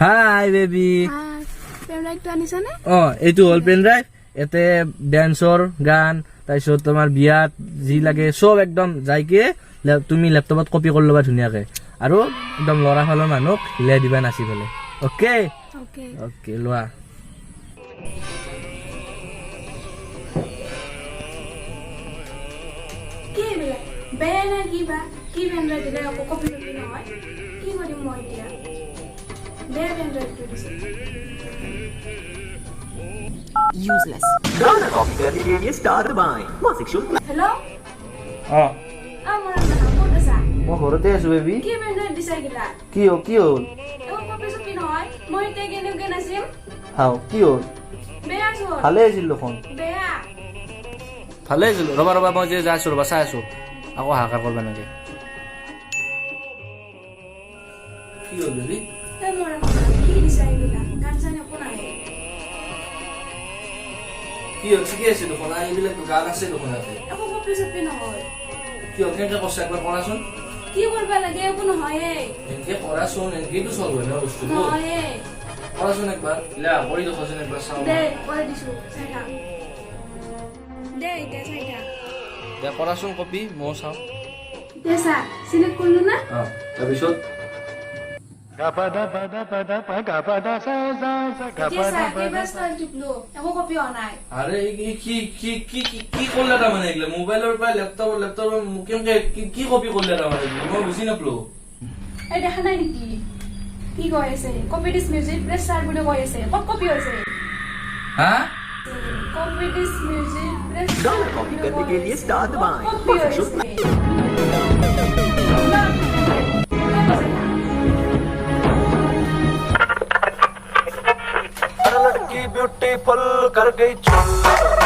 Hi baby PAN ড্ৰাইভটো আনিছানে? এইটো হ'ল PAN drive এতে ডেন্সৰ গান তাৰপিছত তোমাৰ বিয়াত যি লাগে চব একদম যাইকে তুমি লেপটপত কপি কৰি ল'বা ধুনীয়াকে আৰু একদম ল'ৰা ফালৰ মানুহক হিলাই দিবা নাচি পেলাই অ'কে অ'কে অ'কে লোৱা কি এইবিলাক বেয়া না কিবা কি পেন ড্ৰাইভ দিলে আকৌ কপি কপি নহয় কি কৰিম মই এতিয়া বেয়া পেন ড্ৰাইভটো দিছে Useless. गाना कॉपी करने के लिए स्टार दबाएं। मासिक शुल्क হেল্ল' মোৰ ক'ত আছা মই ঘৰতে আছো বেবি কি পেন ড্ৰাইভ দিছা এইগিলা কি হ'ল একো কপি চপি নহয় মই এতিয়া কেনেকৈ নাচিম হাও কি হ'ল বেয়া চোন ভালে আছিল দেখোন বেয়া ভালে আছিল ৰবা ৰবা মই যে যাই আছো ৰবা চাই আছো আকৌ হাহাকাৰ কৰবা নাগে কি হ'ল বেবি মোৰ কি দিছা এইগিলা গান চান একো নাহে কি হ'ল ঠিকে আছে দেখোন এইবিলাক গান আছে দেখোন ইয়াতে একো কপি চপি নহয় কি হ'ল কেনেকে কৈছে একবাৰ কৰাচোন কি কৰিব লাগে একো নহয়ে এনেকে কৰাচোন এনেকেইতো চল্ভ হয় ন বস্তুটো নহয়ে কৰাচোন একবাৰ লা কৰি দেখোচোন একবাৰ চাওঁ দে কৰি দিছো চাই থাক দে এতিয়া চাই থাক দে কৰাচোন কপি ময়ো চাওঁ দে চা চিলেক্ট কৰিলো না তাৰপিছত এতিয়া চা কেইবাৰ ষ্টাইল টিপলো একো কপি হোৱা নাই আৰে কি কৰিলে তাৰমানে এইগিলা মোবাইলৰ পৰা লেপটপৰ কেনেকে কি কপি কৰিলে তাৰমানে মই বুজি নাপালো এই দেখা নাই নেকি কি কৈ আছে কপি দিছ মিউজিক প্ৰেছ ষ্টাৰ্ট বুলি কৈ আছে ক'ত কপি হৈছে হা कॉपी दिस म्यूजिक प्रेस गाना कॉपी करने के लिए स्टार दबाएं। कॉपी मासिक शुल्क लड़की ब्यूटीफुल कर गई चुल